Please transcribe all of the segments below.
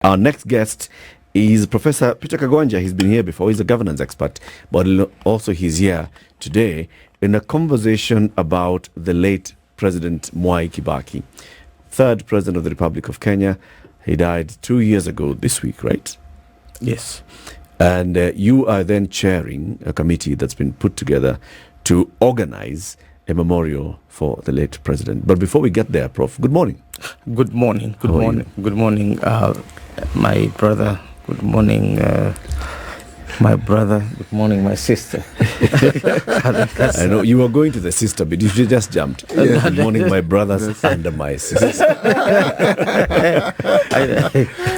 Our next guest is Professor Peter Kagwanja. He's been here before. He's a governance expert, but also he's here today in a conversation about the late President Mwai Kibaki, third President of the Republic of Kenya. He died 2 years ago this week, right? Yes. And you are then chairing a committee that's been put together to organize a memorial for the late president. But before we get there, Prof, good morning. Good morning. Good morning. Good morning, my brother. Good morning, my brother. Good morning, my sister. I know you were going to the sister, but you just jumped. Good morning, my brothers and my sisters.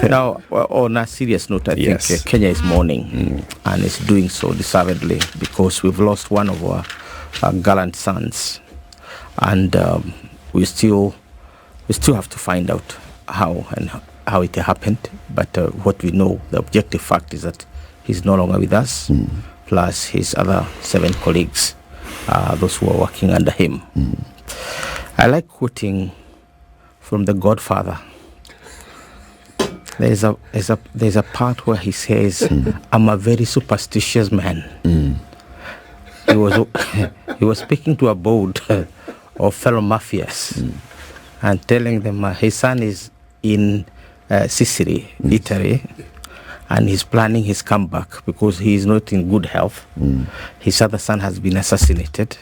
Now, on a serious note, I think Kenya is mourning, and it's doing so deservedly because we've lost one of our gallant sons, and we still have to find out how it happened. But what we know, the objective fact is that he's no longer with us, plus his other 7 colleagues, those who are working under him. I like quoting from The Godfather. There's a part where he says, "I'm a very superstitious man." He was speaking to a board of fellow mafias and telling them his son is in Sicily, Italy, and he's planning his comeback because he is not in good health. His other son has been assassinated,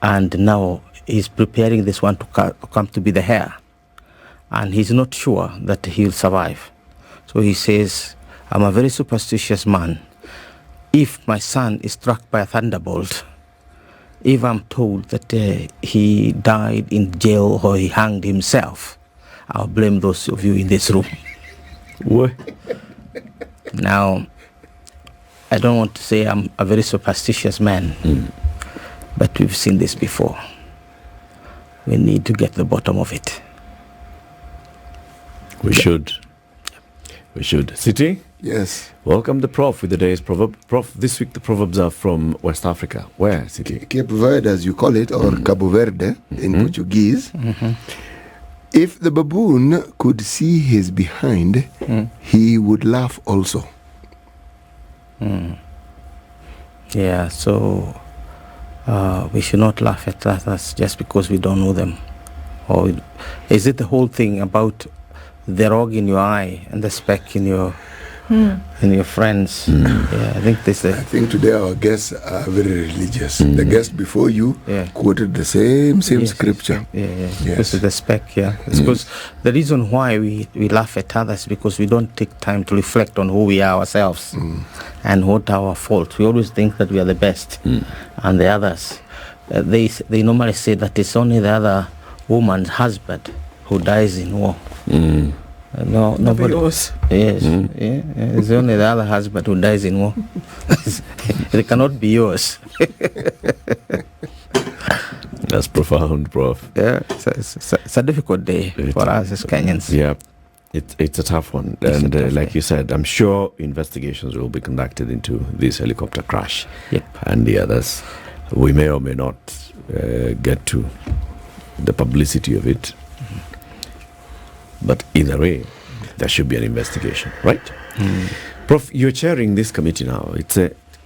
and now he's preparing this one to come to be the heir, and he's not sure that he'll survive. So he says, "I'm a very superstitious man. If my son is struck by a thunderbolt, if I'm told that he died in jail or he hanged himself, I'll blame those of you in this room." What? Now, I don't want to say I'm a very superstitious man, but we've seen this before. We need to get to the bottom of it. We should. We should. City? Yes. Welcome the Prof with the day's proverb. Prof, this week the proverbs are from West Africa. Where, City? Cape Verde, as you call it, or Cabo Verde in Portuguese. If the baboon could see his behind, he would laugh also. Yeah, so we should not laugh at others just because we don't know them. Or is it the whole thing about the rog in your eye and the speck in your friends? Yeah, I think today our guests are very religious. The guest before you quoted the same scripture. Yes. Because of the speck, It's because the reason why we laugh at others because we don't take time to reflect on who we are ourselves and what our fault. We always think that we are the best, and the others, they normally say that it's only the other woman's husband who dies in war. No, nobody. Yours. Yes, it's only the other husband who dies in war. It cannot be yours. That's profound, Prof. Yeah, it's a difficult day for us as Kenyans. Yeah, it's a tough one. And like you said, I'm sure investigations will be conducted into this helicopter crash and the others. We may or may not get to the publicity of it. But either way, there should be an investigation, right? Prof, you're chairing this committee now.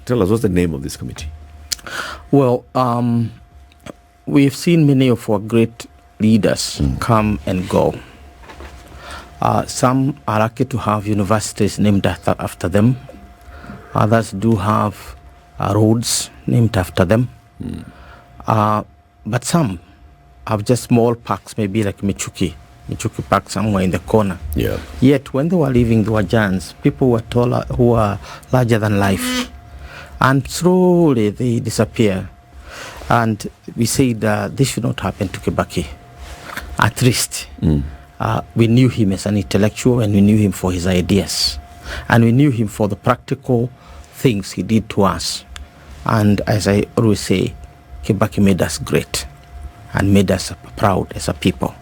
Tell us, what's the name of this committee? Well, we've seen many of our great leaders come and go. Some are lucky to have universities named after them. Others do have roads named after them. But some have just small parks, maybe like Michuki Park somewhere in the corner. Yeah. Yet when they were leaving, they were giants. People were taller, who were larger than life. And slowly they disappear. And we said this should not happen to Kibaki. At least we knew him as an intellectual, and we knew him for his ideas. And we knew him for the practical things he did to us. And as I always say, Kibaki made us great and made us proud as a people.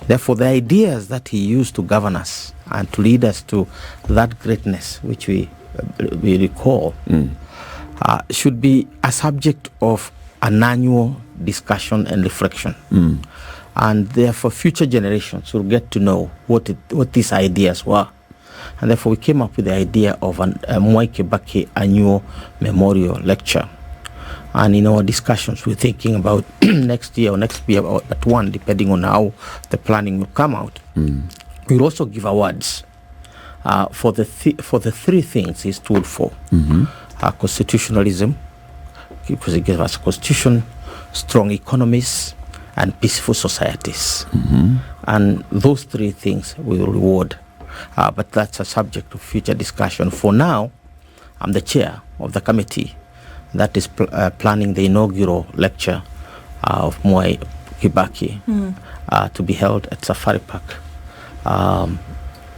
Therefore, the ideas that he used to govern us and to lead us to that greatness, which we recall, should be a subject of an annual discussion and reflection. And therefore, future generations will get to know what these ideas were And therefore, we came up with the idea of a Mwai Kibaki annual memorial lecture. And in our discussions, we're thinking about next year or next year at one, depending on how the planning will come out. We'll also give awards for the three things he stood for. Constitutionalism, because he gave us a constitution, strong economies, and peaceful societies. And those three things we will reward. But that's a subject of future discussion. For now, I'm the chair of the committee that is planning the inaugural lecture of Mwai Kibaki to be held at Safari Park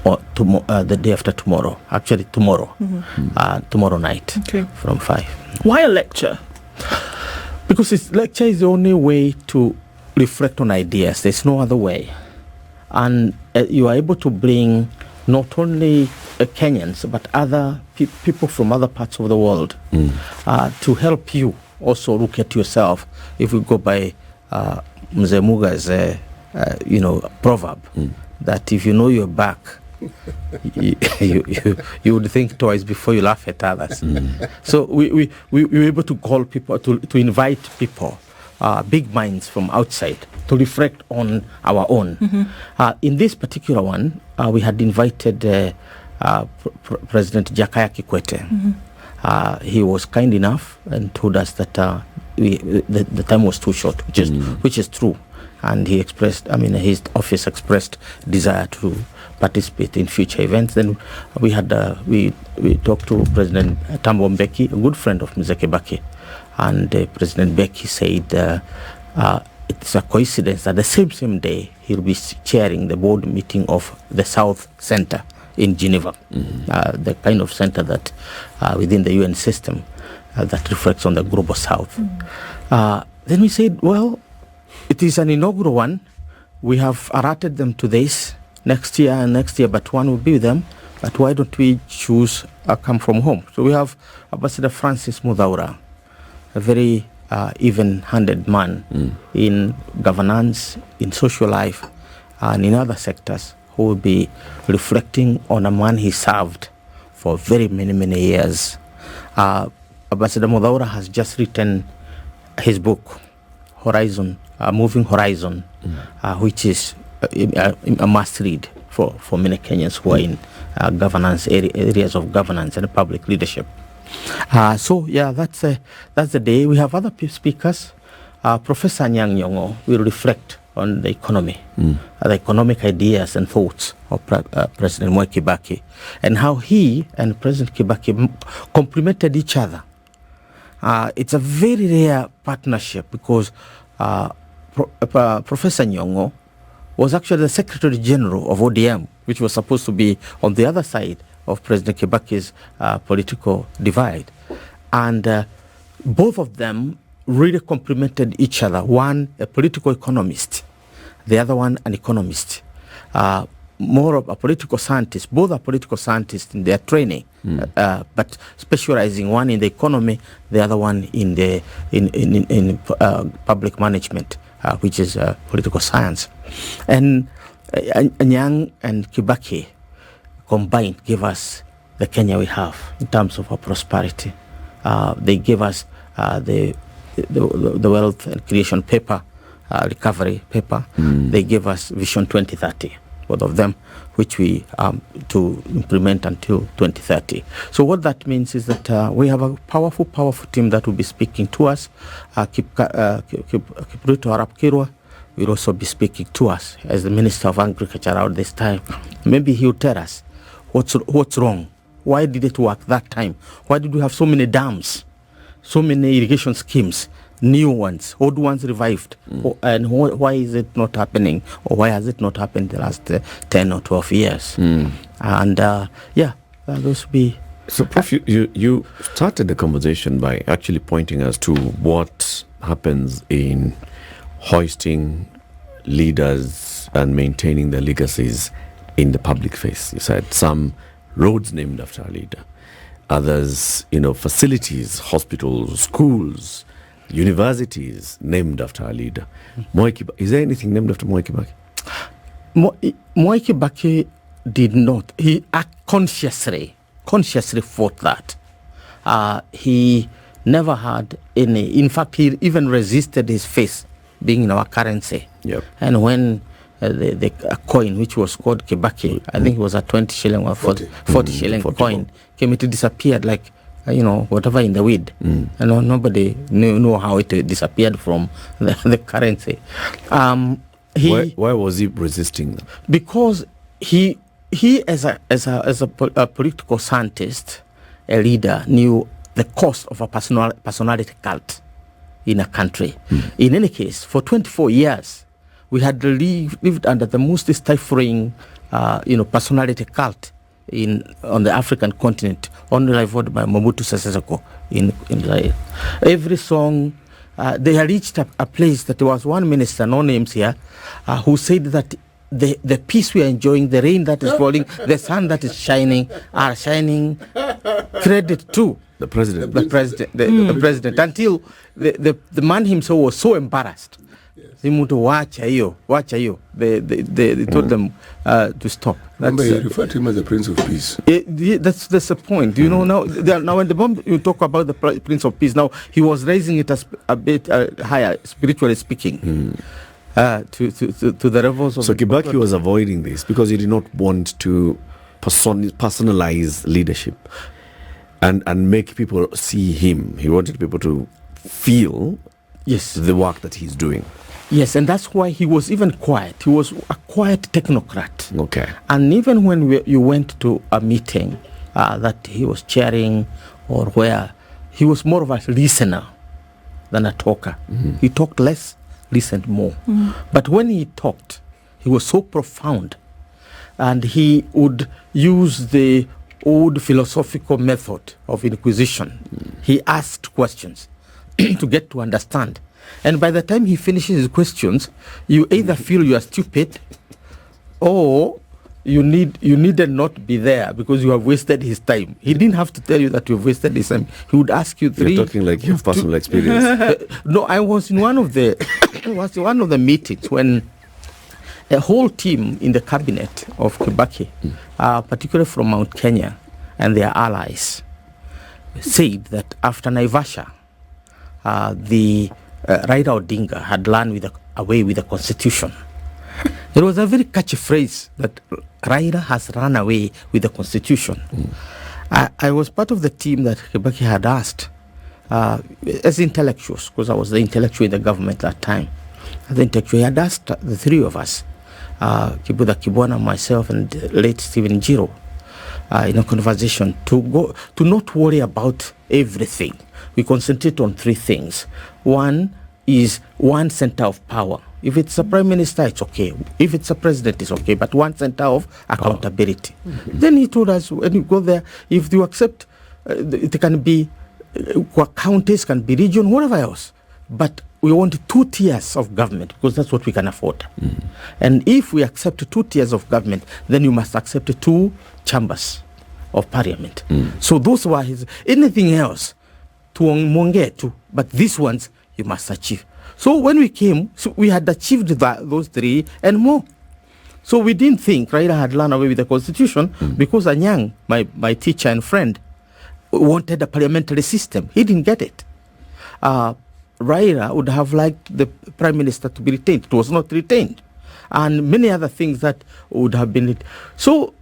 the day after tomorrow. Actually, tomorrow. Tomorrow night from 5. Why a lecture? Because this lecture is the only way to reflect on ideas. There's no other way. And you are able to bring not only Kenyans, but other people from other parts of the world to help you also look at yourself. If we go by Mzee Muga's proverb, that if you know your back, you would think twice before you laugh at others. So we were able to call people, to invite people, big minds from outside, to reflect on our own. In this particular one, we had invited President Jakaya Kikwete. He was kind enough and told us that the time was too short, which is true. And he expressed, his office expressed desire to participate in future events. Then we had we talked to President Tambo Mbeki, a good friend of Mzee Kibaki, and President Mbeki said it's a coincidence that the same day he'll be chairing the board meeting of the South Center in Geneva, the kind of center that within the UN system that reflects on the global South. Then we said, well, it is an inaugural one. We have allotted them to this next year, but one will be with them. But why don't we choose a come from home? So we have Ambassador Francis Mudaura, a very even-handed man in governance, in social life, and in other sectors, who will be reflecting on a man he served for very many years. Ambassador Mudaura has just written his book, Moving Horizon, which is a must-read for many Kenyans who are in governance areas of governance and public leadership. That's the day. We have other speakers. Professor Anyang' Nyong'o will reflect on the economy, the economic ideas and thoughts of President Mwai Kibaki, and how he and President Kibaki complemented each other. It's a very rare partnership because Professor Nyong'o was actually the Secretary General of ODM, which was supposed to be on the other side of President Kibaki's political divide. And both of them really complemented each other. One, a political economist, the other one, an economist. More of a political scientist. Both are political scientists in their training, but specializing, one in the economy, the other one in the in public management, which is political science. And Anyang' and Kibaki combined gave us the Kenya we have in terms of our prosperity. They gave us the wealth and creation paper, recovery paper. They gave us Vision 2030, both of them, which we to implement until 2030. So what that means is that we have a powerful team that will be speaking to us. Kipruto Arap Kirwa will also be speaking to us as the Minister of Agriculture around this time. Maybe he'll tell us what's wrong. Why did it work that time? Why did we have so many dams, so many irrigation schemes, new ones, old ones revived, and why is it not happening, or why has it not happened the last 10 or 12 years? And those be. So, Prof, you started the conversation by actually pointing us to what happens in hoisting leaders and maintaining their legacies in the public face. You said some roads named after a leader, others, facilities, hospitals, schools, universities named after a leader. Mwai Kibaki, is there anything named after Mwai Kibaki? Mwai Kibaki did not. He consciously fought that. He never had any. In fact, he even resisted his face being in our currency. Yep. And when the coin, which was called Kibaki, I think it was a 20 shilling or 40 shilling 44. coin, came, it disappeared like, whatever in the wind. And nobody knew how it disappeared from the currency. Why was he resisting them? Because he as a political scientist, a leader, knew the cost of a personality cult in a country. In any case, for 24 years, we had lived under the most stifling, personality cult on the African continent, only rivaled by Mobutu Sese Seko in Zaire. Every song, they had reached a place that there was one minister, no names here, who said that the peace we are enjoying, the rain that is falling, the sun that is shining, are shining credit to The president. the president, until the man himself was so embarrassed. They told them to stop. Remember, you referred to him as the Prince of Peace. That's the point. Now when the moment you talk about the Prince of Peace, now he was raising it as a bit higher, spiritually speaking, to the levels of. So Kibaki was avoiding this because he did not want to personalize leadership and make people see him. He wanted people to feel the work that he's doing. Yes, and that's why he was even quiet. He was a quiet technocrat. Okay. And even when you went to a meeting that he was chairing or where, he was more of a listener than a talker. He talked less, listened more. But when he talked, he was so profound, and he would use the old philosophical method of inquisition. He asked questions to get to understand. And by the time he finishes his questions, you either feel you are stupid or you needed not be there because you have wasted his time. He didn't have to tell you that you've wasted his time. He would ask you three. You're talking like you have personal experience. No, I was in one of the meetings when a whole team in the cabinet of Kibaki, particularly from Mount Kenya and their allies, said that after Naivasha, the Raila Odinga had run away with the constitution. There was a very catchy phrase that Raila has run away with the constitution. I was part of the team that Kibaki had asked, as intellectuals, because I was the intellectual in the government that time. As the intellectual, he had asked the three of us, Kibuda Kibwana, myself, and late Stephen Jiro, in a conversation to not worry about everything. We concentrate on three things. One is one center of power. If it's a prime minister, it's okay. If it's a president, it's okay. But one center of accountability. Then he told us, when you go there, if you accept, it can be counties, can be region, whatever else. But we want 2 tiers of government because that's what we can afford. And if we accept 2 tiers of government, then you must accept 2 chambers of parliament. So those were his. Anything else, but these ones you must achieve. So when we came, we had achieved those 3 and more. So we didn't think Raila had run away with the constitution because Anyang, my teacher and friend, wanted a parliamentary system. He didn't get it. Raila would have liked the prime minister to be retained. It was not retained. And many other things that would have been it. So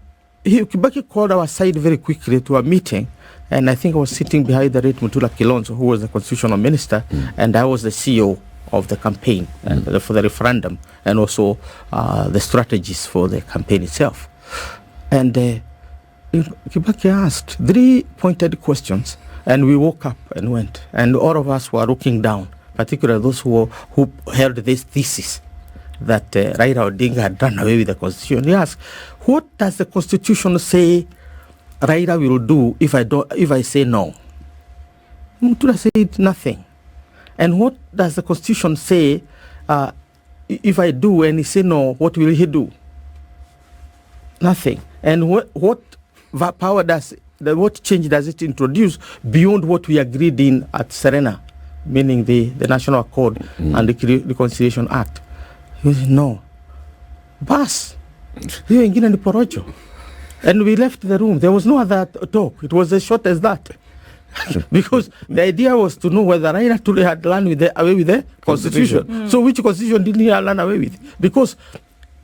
Kibaki called our side very quickly to a meeting. And I think I was sitting behind the late Mutula Kilonzo, who was the constitutional minister, and I was the CEO of the campaign for the referendum, and also the strategies for the campaign itself. And Kibaki asked 3 pointed questions, and we woke up and went. And all of us were looking down, particularly those who held this thesis that Raila Odinga had run away with the constitution. He asked, what does the constitution say Raila will do if I say no? Mutula said nothing. And what does the constitution say if I do and he say no, what will he do? Nothing. And what power what change does it introduce beyond what we agreed in at Serena, meaning the National Accord and the Reconciliation Act? He said, no. Bas, hiyo ingine ni porojo. And we left the room. There was no other talk. It was as short as that. Because the idea was to know whether Raila truly had run away with the constitution. So which constitution didn't he run away with? Because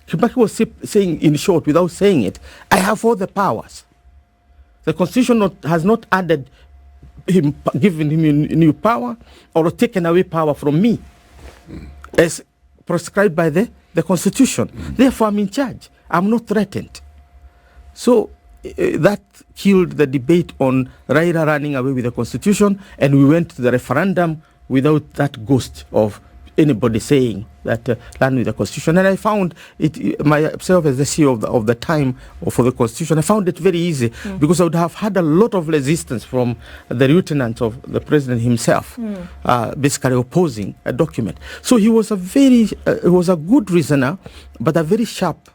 Kibaki was saying, in short, without saying it, I have all the powers. The constitution has not added him, given him new power or taken away power from me, as prescribed by the constitution. Therefore, I'm in charge. I'm not threatened. So that killed the debate on Raila running away with the constitution, and we went to the referendum without that ghost of anybody saying that land with the constitution. And I found it myself, as the CEO of the time for the constitution, I found it very easy because I would have had a lot of resistance from the lieutenant of the president himself, basically opposing a document. So he was he was a good reasoner, but a very sharp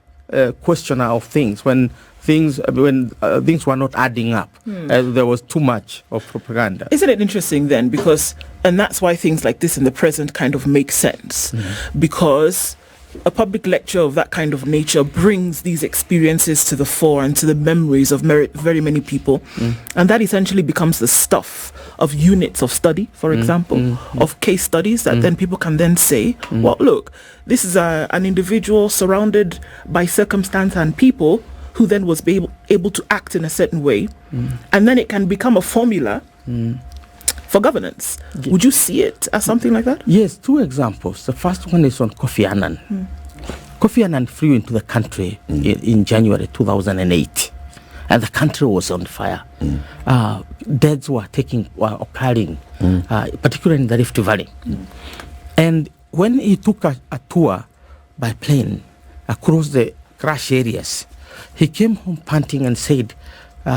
questioner of things when things were not adding up. There was too much of propaganda. Isn't it interesting then? And that's why things like this in the present kind of make sense. Because a public lecture of that kind of nature brings these experiences to the fore and to the memories of very many people. And that essentially becomes the stuff of units of study, for example, of case studies that then people can then say, well, look, this is an individual surrounded by circumstance and people who then was able to act in a certain way. And then it can become a formula for governance. Would you see it as something like that? Yes, two examples. The first one is on Kofi Annan. Kofi Annan flew into the country in January 2008, and the country was on fire. Deaths were occurring, particularly in the Rift Valley. And when he took a tour by plane across the crash areas, he came home panting and said,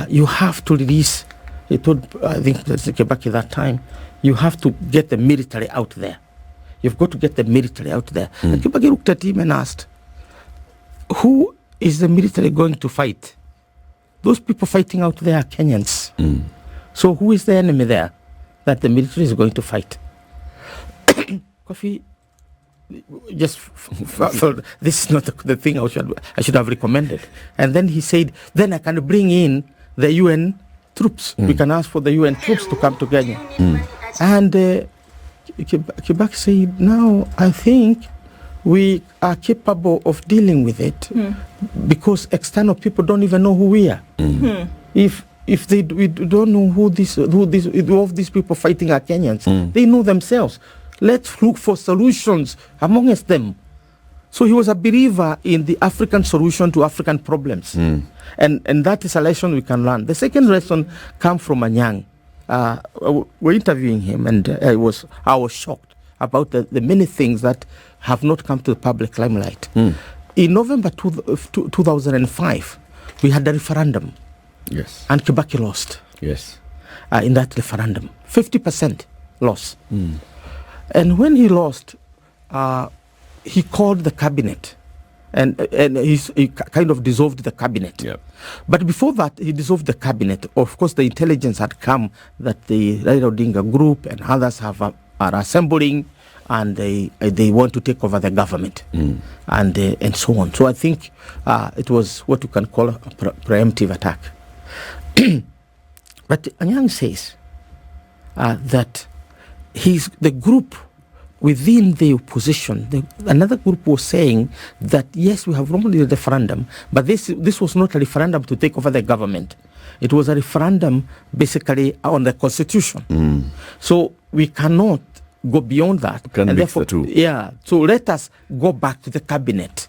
you have to release. He told, I think that's Kibaki that time, you have to get the military out there. You've got to get the military out there. And Kibaki looked at him and asked, who is the military going to fight? Those people fighting out there are Kenyans. So who is the enemy there that the military is going to fight? Kofi just felt this is not the thing I should have recommended. And then he said, then I can bring in the UN troops. We can ask for the UN troops to come to Kenya. And Kibaki said, now I think we are capable of dealing with it because external people don't even know who we are. If we don't know who these people fighting are Kenyans, they know themselves. Let's look for solutions amongst them. So he was a believer in the African solution to African problems. And that is a lesson we can learn. The second lesson comes from Anyang. We're interviewing him, and I was shocked about the many things that have not come to the public limelight. In November 2005, we had a referendum. Yes. And Kibaki lost. Yes. In that referendum. 50% loss. And when he lost, he called the cabinet, and he kind of dissolved the cabinet. Yep. But before that, he dissolved the cabinet. Of course, the intelligence had come that the Raila Odinga group and others are assembling, and they want to take over the government, and so on. So I think it was what you can call a preemptive attack. But Anyang says that the group within the opposition, another group was saying that yes, we have normally a referendum, but this was not a referendum to take over the government. It was a referendum basically on the constitution. So we cannot go beyond that. And therefore, the two. Yeah. So let us go back to the cabinet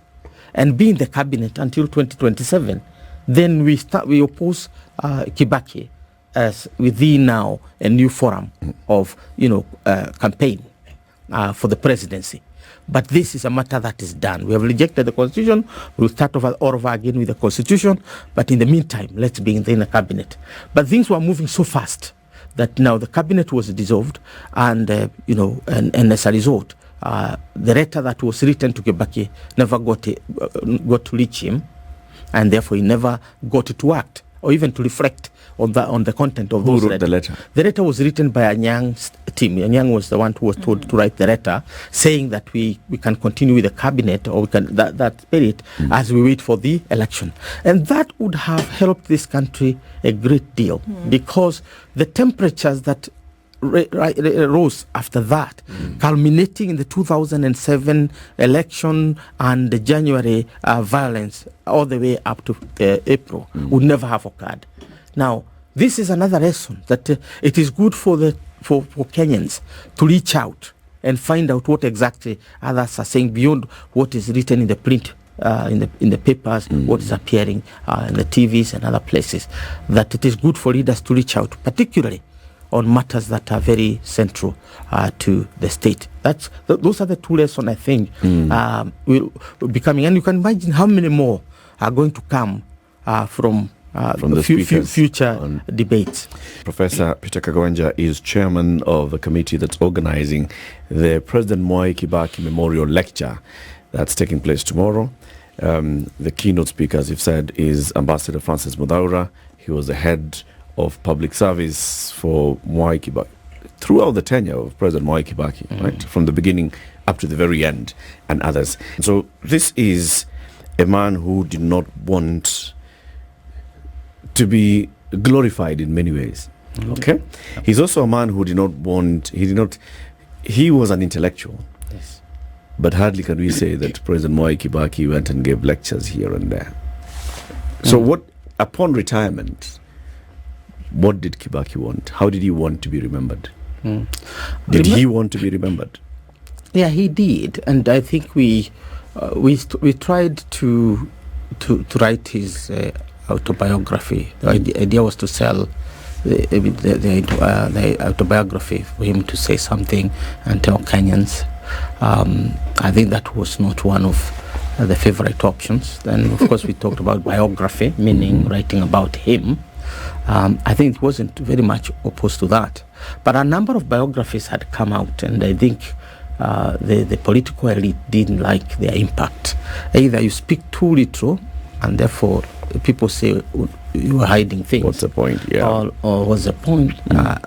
and be in the cabinet until 2027. Then we oppose Kibaki as within now a new forum of campaign for the presidency. But this is a matter that is done. We have rejected the constitution. We'll start all over again with the constitution. But in the meantime, let's be in the cabinet. But things were moving so fast that now the cabinet was dissolved, and and as a result, the letter that was written to Kibaki never got to reach him, and therefore he never got to act or even to reflect on the content of those letters. The letter? The letter was written by Anyang's team. Nyang was the one who was told to write the letter saying that we can continue with the cabinet, or we can that spirit as we wait for the election. And that would have helped this country a great deal because the temperatures that rose after that, culminating in the 2007 election and the January violence all the way up to April, would never have occurred. Now, this is another lesson that it is good for Kenyans to reach out and find out what exactly others are saying beyond what is written in the print, in the papers, what is appearing in the TVs and other places. That it is good for leaders to reach out, particularly on matters that are very central to the state. Those are the two lessons I think will be coming. And you can imagine how many more are going to come from the future debates. Professor Peter Kagwanja is chairman of a committee that's organizing the President Mwai Kibaki Memorial Lecture that's taking place tomorrow. The keynote speaker, as you've said, is Ambassador Francis Mudaura. He was the head of public service for Mwai Kibaki throughout the tenure of President Mwai Kibaki, right, from the beginning up to the very end, and others. So this is a man who did not want to be glorified in many ways. Okay, he's also a man who did not want. He was an intellectual. Yes. But hardly can we say that President Mwai Kibaki went and gave lectures here and there. So upon retirement, what did Kibaki want? How did he want to be remembered? Did he want to be remembered? Yeah, he did, and I think we tried to write his autobiography. The idea was to sell the autobiography for him to say something and tell Kenyans. I think that was not one of the favorite options. Then, of course, we talked about biography, meaning writing about him. I think he wasn't very much opposed to that. But a number of biographies had come out, and I think the political elite didn't like their impact. Either you speak too little, and therefore people say you are hiding things. What's the point? Yeah. Or what's the point?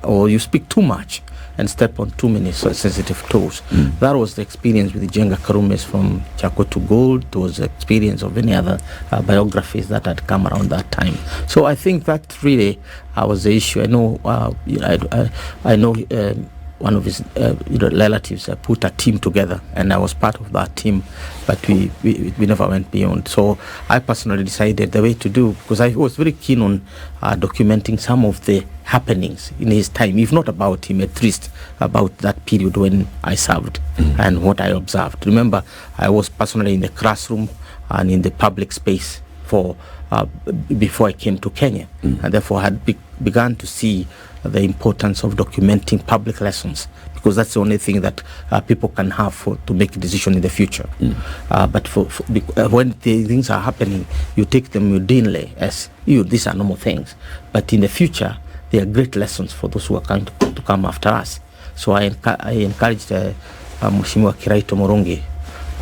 Or you speak too much and step on too many sensitive toes. That was the experience with the Jenga Karumes from Chako to Gold. It was the experience of any other biographies that had come around that time. So I think that really was the issue. I know I know one of his relatives put a team together, and I was part of that team, but we never went beyond. So I personally decided the way to do, because I was very keen on documenting some of the happenings in his time, if not about him, at least about that period when I served and what I observed. Remember, I was personally in the classroom and in the public space before I came to Kenya, and therefore had begun to see the importance of documenting public lessons, because that's the only thing that people can have to make a decision in the future. But when the things are happening, you take them routinely as these are normal things. But in the future, they are great lessons for those who are going to come after us. So I encouraged Mheshimiwa Kiraito Morongi,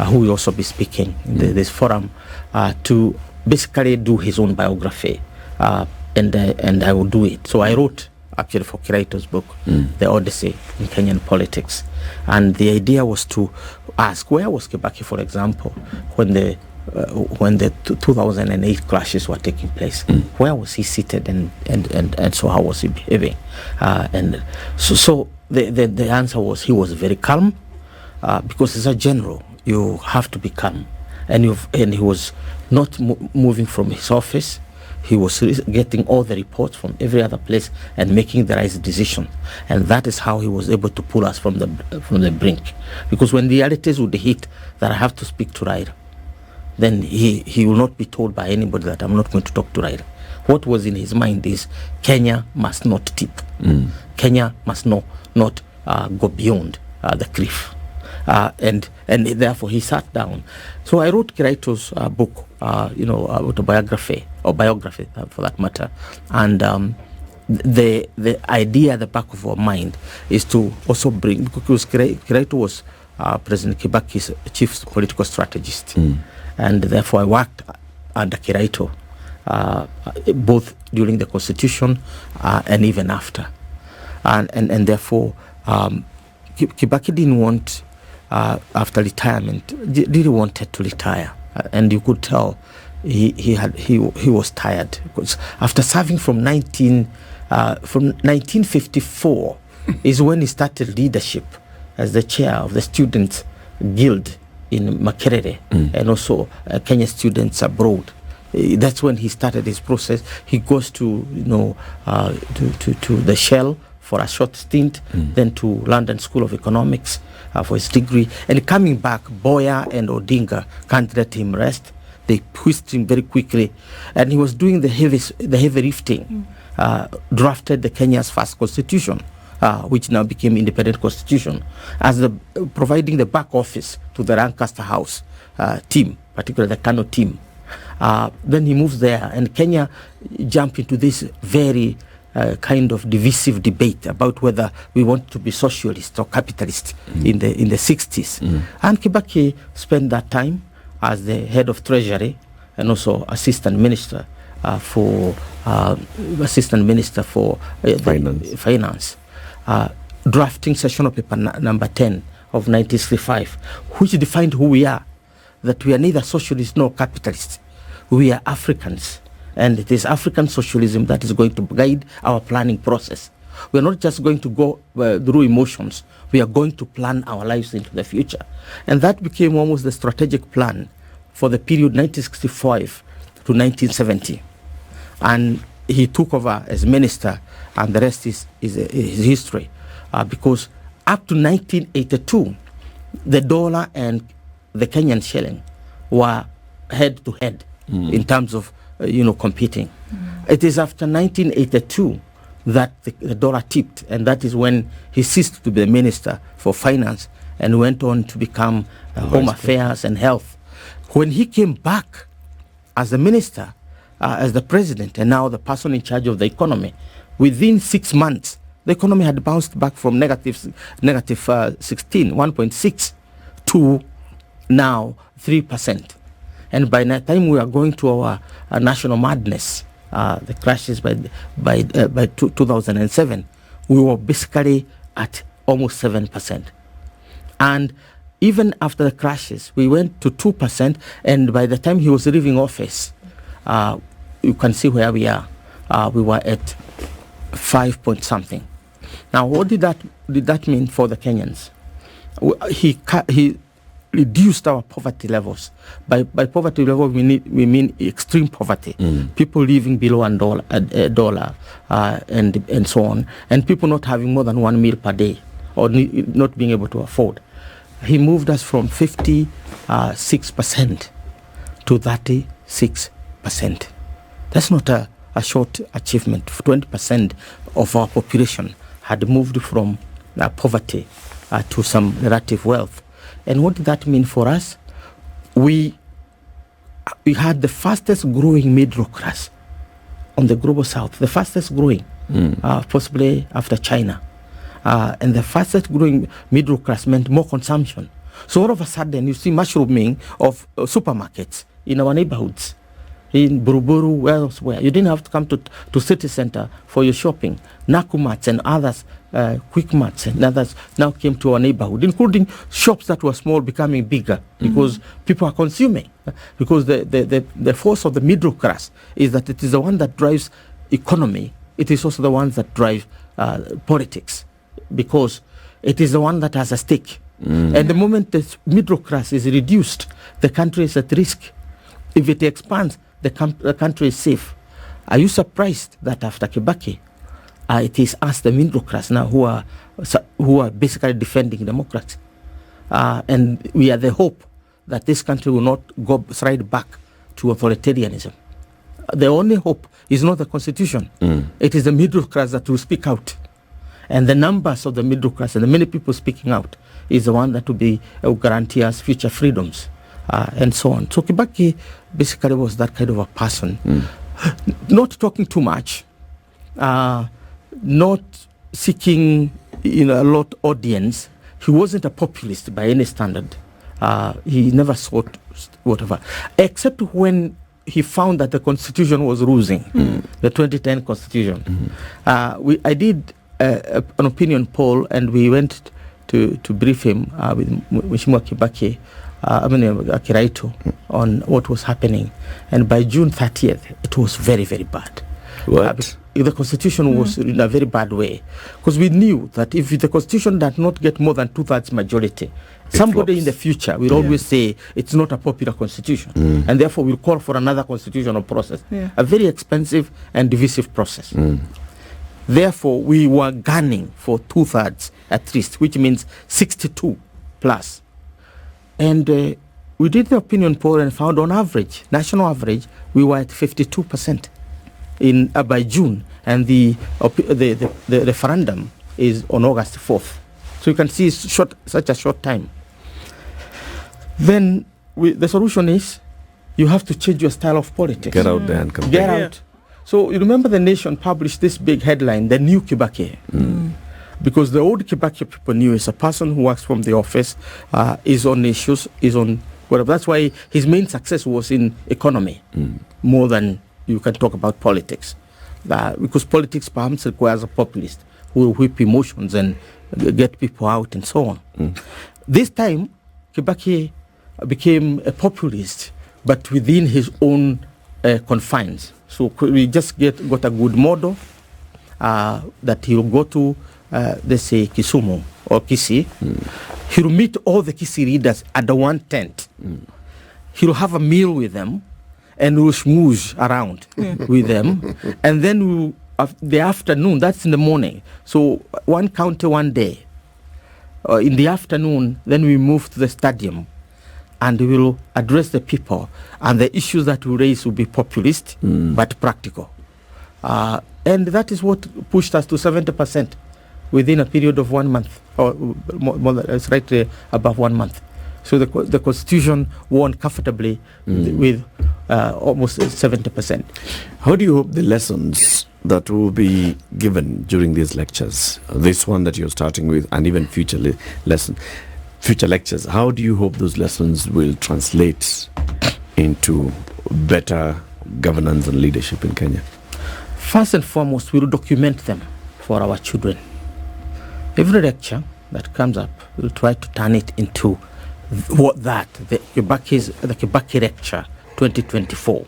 who will also be speaking in this forum, to basically do his own biography, and I will do it. So I wrote actually for Kiraito's book, The Odyssey in Kenyan Politics. And the idea was to ask, where was Kibaki, for example, when the 2008 clashes were taking place? Where was he seated, and so how was he behaving? And so the answer was he was very calm, because as a general, you have to be calm. And he was not moving from his office. He was getting all the reports from every other place and making the right decision. And that is how he was able to pull us from the brink. Because when the realities would hit that I have to speak to Raila, then he will not be told by anybody that I'm not going to talk to Raila. What was in his mind is Kenya must not tip. Kenya must not go beyond the cliff. And therefore he sat down. So I wrote Kiraito's book, autobiography, or biography for that matter. And the idea at the back of our mind is to also bring, because Kiraito was President Kibaki's chief political strategist. And therefore I worked under Kiraito, both during the Constitution and even after. And therefore Kibaki didn't want, after retirement, really wanted to retire, and you could tell he was tired, because after serving from 1954 is when he started leadership as the chair of the Students' Guild in Makerere, and also Kenya students abroad. That's when he started his process. He goes to to the Shell for a short stint, then to London School of Economics for his degree, and coming back, Boya and Odinga can't let him rest. They pushed him very quickly, and he was doing the heavy lifting. Drafted the Kenya's first constitution, which now became independent constitution, as providing the back office to the Lancaster House team, particularly the Kano team. Then he moves there, and Kenya jumped into this very kind of divisive debate about whether we want to be socialist or capitalist in the 60s. And Kibaki spent that time as the head of Treasury and also assistant minister for finance, drafting sessional paper number 10 of 1965, which defined who we are, that we are neither socialists nor capitalists. We are Africans, and it is African socialism that is going to guide our planning process. We are not just going to go through emotions. We are going to plan our lives into the future. And that became almost the strategic plan for the period 1965 to 1970. And he took over as minister, and the rest is history. Because up to 1982, the dollar and the Kenyan shilling were head to head in terms of competing. It is after 1982 that the dollar tipped, and that is when he ceased to be the minister for finance and went on to become home affairs and health. When he came back as the minister, as the president, and now the person in charge of the economy, within 6 months, the economy had bounced back from negative 1.6 to now 3%. And by the time we are going to our national madness, the crashes by 2007, we were basically at almost 7%. And even after the crashes, we went to 2%, and by the time he was leaving office, you can see where we are. We were at 5 point something. Now, what did that mean for the Kenyans? He reduced our poverty levels. By poverty level, we mean extreme poverty. People living below a dollar, and so on, and people not having more than 1 meal per day, or not being able to afford. He moved us from 56% to 36%. That's not a short achievement. 20% of our population had moved from poverty to some relative wealth. And what did that mean for us? We had the fastest growing middle class on the global south, the fastest growing, possibly after China. And the fastest growing middle class meant more consumption. So all of a sudden, you see mushrooming of supermarkets in our neighborhoods, in Buruburu, where elsewhere. You didn't have to come to city center for your shopping. Nakumats and others, Quick Marts and others now came to our neighborhood, including shops that were small becoming bigger because people are consuming. Because the force of the middle class is that it is the one that drives economy. It is also the one that drives politics, because it is the one that has a stake. And the moment the middle class is reduced, the country is at risk. If it expands, the country is safe. Are you surprised that after Kibaki, it is us, the middle class now, who are basically defending democracy? And we are the hope that this country will not go straight back to authoritarianism. The only hope is not the constitution. It is the middle class that will speak out. And the numbers of the middle class and the many people speaking out is the one that will guarantee us future freedoms and so on. So Kibaki basically was that kind of a person. Not talking too much, not seeking a lot audience. He wasn't a populist by any standard. He never sought whatever, except when he found that the constitution was losing, the 2010 constitution. I did an opinion poll, and we went to brief him with Mwai Kibaki, Akiraito, on what was happening. And by June 30th, it was very, very bad. What? The constitution was in a very bad way, because we knew that if the constitution does not get more than 2/3 majority, somebody flops. in the future will always say it's not a popular constitution, and therefore will call for another constitutional process, a very expensive and divisive process. Therefore, we were gunning for 2/3 at least, which means 62 plus. And we did the opinion poll and found on average, national average, we were at 52% by June, and the referendum is on August 4th. So you can see it's such a short time. Then the solution is you have to change your style of politics. Get out there and campaign. Get out. So you remember the Nation published this big headline, the new Kibaki. Because the old Kibaki people knew is a person who works from the office, is on issues, is on whatever. That's why his main success was in economy, more than you can talk about politics. Because politics perhaps requires a populist who will whip emotions and get people out and so on. This time, Kibaki became a populist, but within his own confines. So we just got a good model that he'll go to, let's say, Kisumu or Kisii. He'll meet all the Kisii leaders at the one tent. He'll have a meal with them, and we'll schmooze around with them. And then the afternoon, that's in the morning. So one county, one day. In the afternoon, then we move to the stadium, and we will address the people. And the issues that we raise will be populist, but practical. And that is what pushed us to 70% within a period of 1 month, or more than, it's right above 1 month. So the Constitution won comfortably with almost 70%. How do you hope the lessons that will be given during these lectures, this one that you're starting with, and even future lectures, how do you hope those lessons will translate into better governance and leadership in Kenya? First and foremost, we'll document them for our children. Every lecture that comes up, we'll try to turn it into the Kibaki lecture 2024,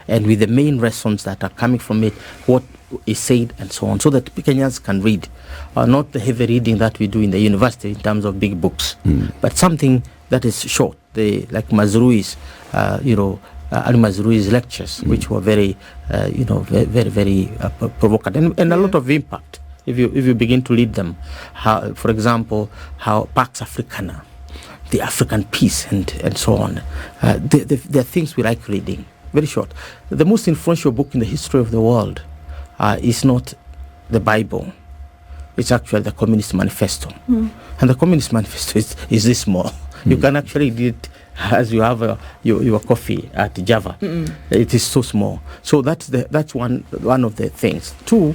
and with the main lessons that are coming from it, what is said and so on, so that Kenyans can read, not the heavy reading that we do in the university in terms of big books, but something that is short, like Mazrui's, Ali Mazrui's lectures, which were very, very provocative and a lot of impact. If you begin to read them, for example, how Pax Africana, the African peace, and so on. They're things we like reading. Very short. The most influential book in the history of the world is not the Bible. It's actually the Communist Manifesto. And the Communist Manifesto is this small. You can actually read it as you have your coffee at Java. It is so small. So that's one of the things. Two,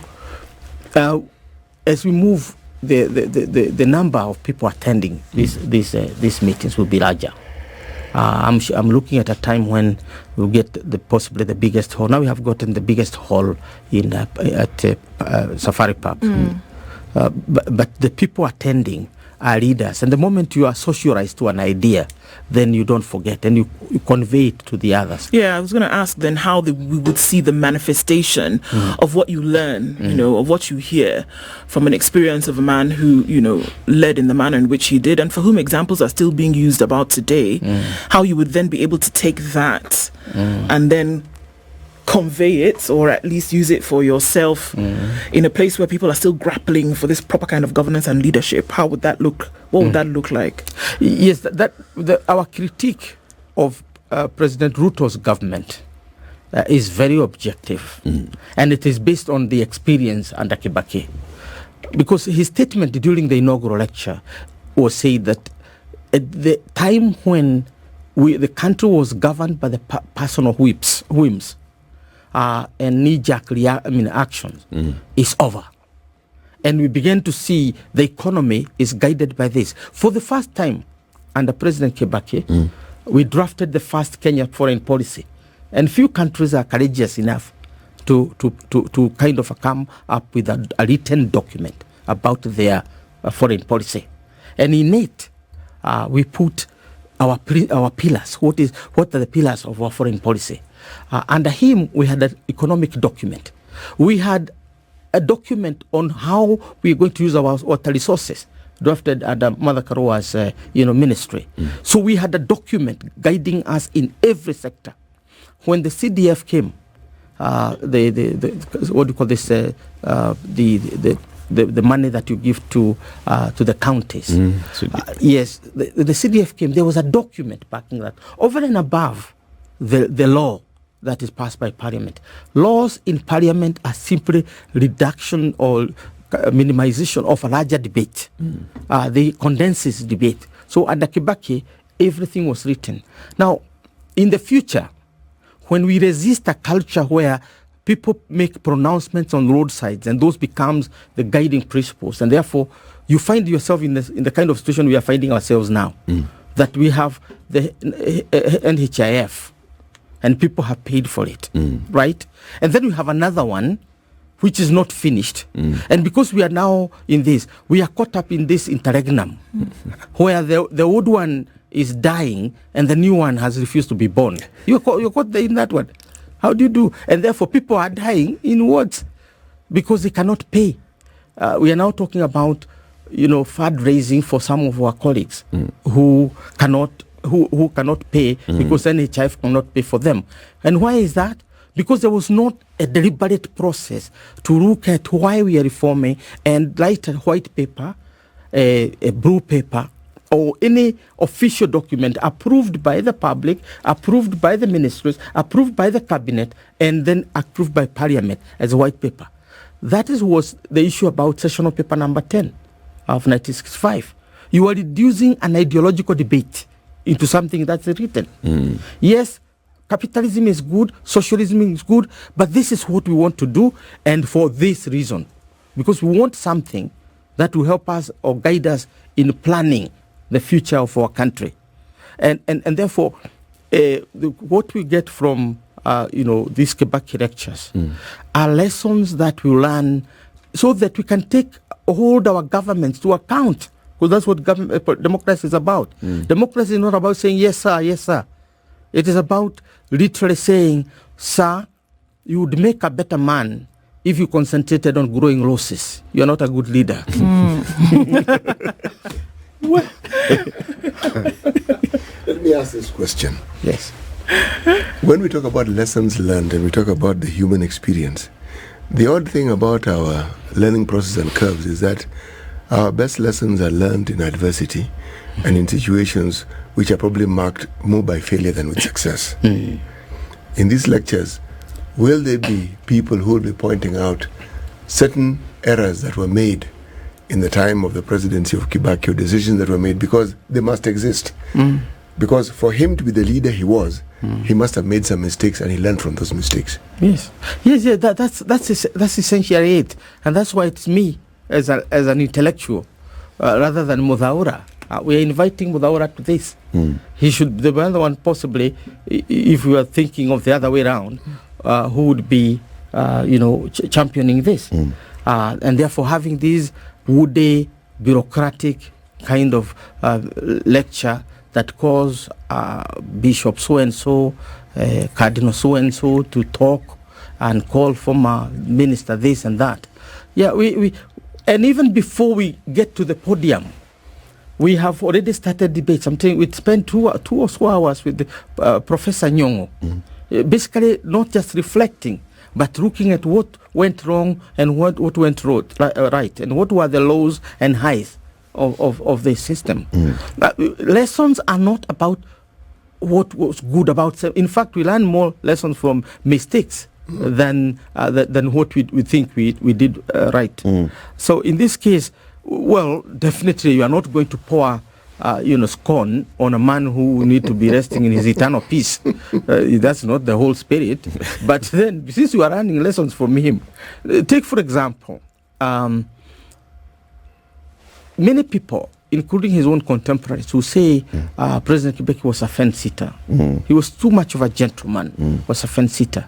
as we move, the number of people attending these meetings will be larger. I'm looking at a time when we'll get possibly the biggest hall. Now we have gotten the biggest hall at Safari Park. But the people attending are leaders, and the moment you are socialized to an idea, then you don't forget, and you convey it to the others. Yeah, I was going to ask then how we would see the manifestation of what you learn, of what you hear from an experience of a man who, led in the manner in which he did, and for whom examples are still being used about today, how you would then be able to take that and then convey it, or at least use it for yourself in a place where people are still grappling for this proper kind of governance and leadership. How would that look? What would that look like? Yes, our critique of President Ruto's government is very objective, and it is based on the experience under Kibaki. Because his statement during the inaugural lecture was said that at the time when the country was governed by the personal whims, and knee-jerk actions is over. And we began to see the economy is guided by this. For the first time under President Kibaki, we drafted the first Kenya foreign policy. And few countries are courageous enough to kind of come up with a written document about their foreign policy. And in it, we put our pillars. What are the pillars of our foreign policy? Under him, we had an economic document. We had a document on how we're going to use our water resources, drafted under Mother Karua's ministry. So we had a document guiding us in every sector. When the CDF came, what do you call this? The money that you give to the counties. Yes, the CDF came. There was a document backing that, over and above the law that is passed by Parliament. Laws in Parliament are simply reduction or minimization of a larger debate. They condenses debate. So under Kibaki, everything was written. Now, in the future, when we resist a culture where people make pronouncements on roadsides and those becomes the guiding principles, and therefore you find yourself in the kind of situation we are finding ourselves now, that we have the NHIF and people have paid for it, right? And then we have another one which is not finished. And because we are now in this, we are caught up in this interregnum where the old one is dying and the new one has refused to be born. You're caught in that one. How do you do? And therefore people are dying in what? Because they cannot pay. We are now talking about, fundraising for some of our colleagues who cannot pay because NHIF cannot pay for them. And why is that? Because there was not a deliberate process to look at why we are reforming and write a white paper, a blue paper, or any official document approved by the public, approved by the ministries, approved by the cabinet, and then approved by Parliament as a white paper. That was the issue about sessional paper number 10 of 1965. You are reducing an ideological debate into something that's written. Yes, capitalism is good, socialism is good, but this is what we want to do, and for this reason. Because we want something that will help us or guide us in planning the future of our country. And therefore, what we get from these Kibaki lectures are lessons that we learn so that we can hold our governments to account. Because that's what democracy is about. Democracy is not about saying, yes, sir, yes, sir. It is about literally saying, sir, you would make a better man if you concentrated on growing losses. You are not a good leader. Let me ask this question. Yes. When we talk about lessons learned and we talk about the human experience, the odd thing about our learning process and curves is that our best lessons are learned in adversity and in situations which are probably marked more by failure than with success. In these lectures, will there be people who will be pointing out certain errors that were made in the time of the presidency of Kibaki, or decisions that were made, because they must exist? Because for him to be the leader he was, he must have made some mistakes and he learned from those mistakes. Yes. That's essentially it. And that's why it's me as an intellectual rather than Mudhaura. We are inviting Mudhaura to this. He should be the other one, possibly, if we are thinking of the other way around, who would be, championing this. And therefore having this woody, bureaucratic kind of lecture that calls Bishop so-and-so, Cardinal so-and-so to talk and call former minister this and that. Yeah, we and even before we get to the podium, we have already started debates. I'm telling you, we spent two or so hours with the, Professor Nyong'o, basically not just reflecting, but looking at what went wrong and what went right, and what were the lows and highs of the system. Lessons are not about what was good about. In fact, we learn more lessons from mistakes than what we think we did right. So in this case, well, definitely you are not going to pour scorn on a man who need to be resting in his eternal peace. That's not the whole spirit. But then, since you are learning lessons from him, take for example, many people, including his own contemporaries, who say President Kibaki was a fence-sitter. He was too much of a gentleman, was a fence-sitter.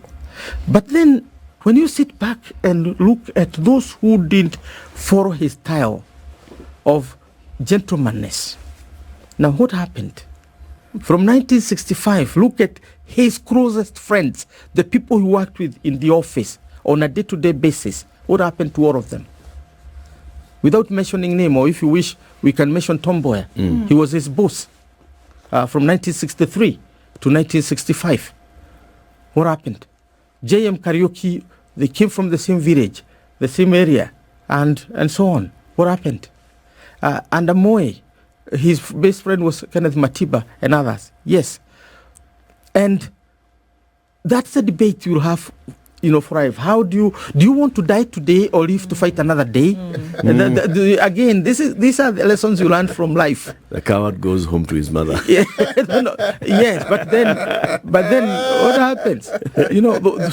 But then when you sit back and look at those who didn't follow his style of gentlemanness, now what happened? From 1965, look at his closest friends, the people he worked with in the office on a day-to-day basis. What happened to all of them? Without mentioning name, or if you wish, we can mention Tom Mboya. He was his boss from 1963 to 1965. What happened? J.M. Karaoke, they came from the same village, the same area, and so on. What happened? Under Mwai, his best friend was Kenneth Matiba and others. Yes. And that's a debate you'll have, for life. How do you want to die today or live to fight another day? And again, these are the lessons you learn from life. The coward goes home to his mother. Yes, but then what happens?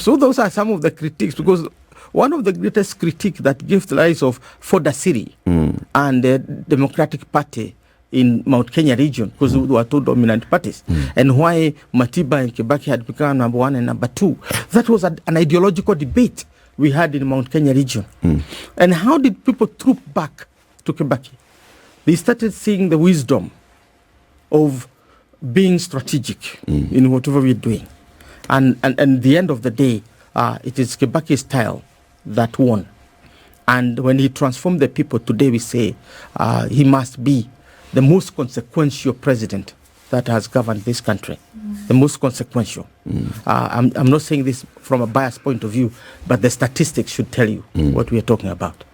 So those are some of the critiques, because one of the greatest critiques that gives the rise of Foda Siri and the Democratic Party in Mount Kenya region, because they were two dominant parties, and why Matiba and Kibaki had become number one and number two. That was an ideological debate we had in Mount Kenya region. And how did people troop back to Kibaki? They started seeing the wisdom of being strategic in whatever we're doing. And at the end of the day, it is Kibaki's style that won. And when he transformed the people, today we say he must be the most consequential president that has governed this country. The most consequential. I'm not saying this from a biased point of view, but the statistics should tell you what we are talking about.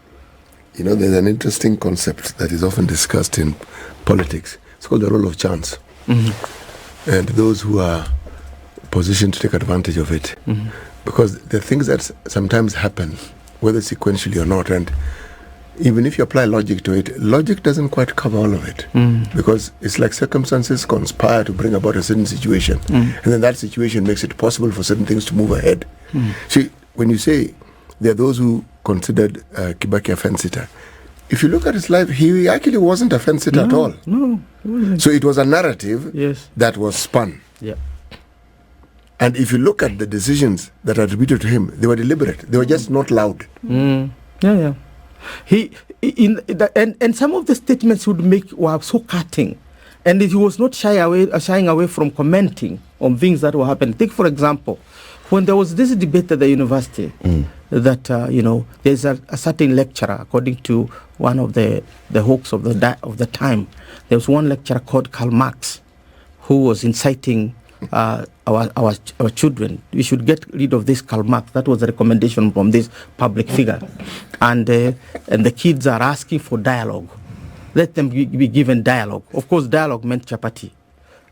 There's an interesting concept that is often discussed in politics. It's called the role of chance. And those who are positioned to take advantage of it. Because the things that sometimes happen, whether sequentially or not, and even if you apply logic to it, logic doesn't quite cover all of it. Because it's like circumstances conspire to bring about a certain situation. And then that situation makes it possible for certain things to move ahead. See, when you say there are those who considered Kibaki a fence-sitter, if you look at his life, he actually wasn't a fence-sitter at all. No, he wasn't. So it was a narrative that was spun. Yeah. And if you look at the decisions that are attributed to him, they were deliberate. They were just not loud. Yeah. And some of the statements he would make were so cutting, and he was not shying away from commenting on things that were happening. Take, for example, when there was this debate at the university that there's a certain lecturer, according to one of the hawks of the time, there was one lecturer called Karl Marx, who was inciting our children. We should get rid of this Karl Marx. That was a recommendation from this public figure. And the kids are asking for dialogue. Let them be given dialogue. Of course, dialogue meant chapati.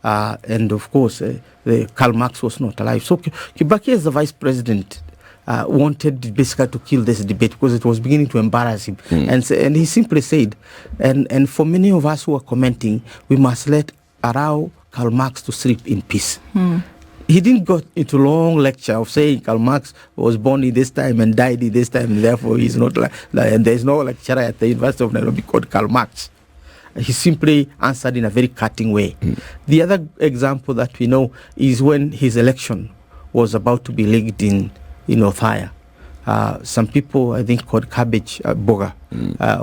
And of course, the Karl Marx was not alive. So Kibaki, as the vice president, wanted basically to kill this debate because it was beginning to embarrass him. And he simply said, and for many of us who are commenting, we must allow Karl Marx to sleep in peace. He didn't go into long lecture of saying Karl Marx was born in this time and died in this time, and therefore he's not and there's no lecturer at the University of Nairobi called Karl Marx. He simply answered in a very cutting way. The other example that we know is when his election was about to be leaked in Othaya. Some people, I think, called Cabbage Boga,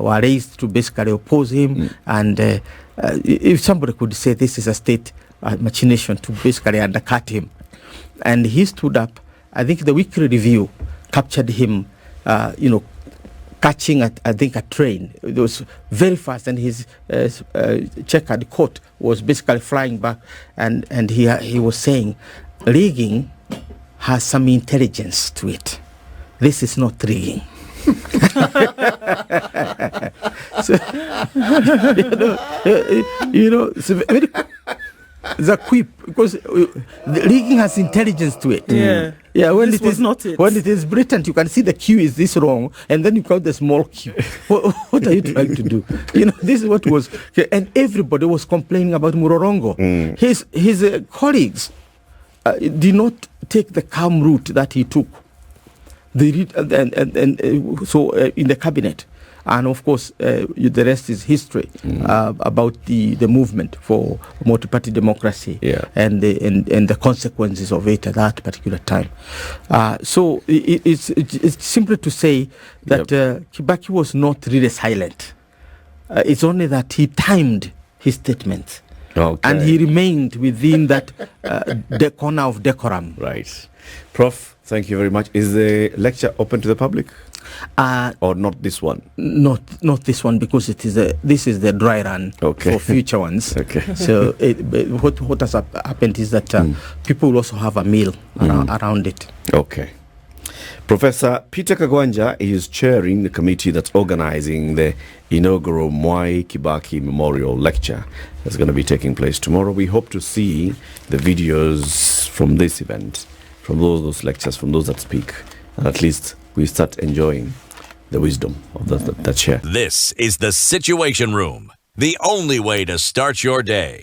were raised to basically oppose him. And if somebody could say this is a state machination to basically undercut him. And he stood up. I think the Weekly Review captured him, catching, I think, a train. It was very fast, and his checkered coat was basically flying back. And he was saying, rigging has some intelligence to it. This is not rigging. So, it's a quip because the rigging has intelligence to it. Yeah. When it is blatant, you can see the Q is this wrong, and then you count the small Q. What are you trying to do? This is what was, and everybody was complaining about Murorongo. His colleagues did not take the calm route that he took. they read in the cabinet. And of course, the rest is history about the movement for multi-party democracy and the consequences of it at that particular time. So it's simply to say that Kibaki was not really silent. It's only that he timed his statements. Okay. And he remained within that the corner of decorum. Right. Prof, thank you very much. Is the lecture open to the public? Or not this one? Not this one, because this is the dry run for future ones. Okay. So what has happened is that people will also have a meal around it. Okay. Professor Peter Kagwanja is chairing the committee that's organizing the inaugural Mwai Kibaki Memorial Lecture that's going to be taking place tomorrow. We hope to see the videos from this event, from those lectures, from those that speak, and at least we start enjoying the wisdom of that share. This is the Situation Room, the only way to start your day.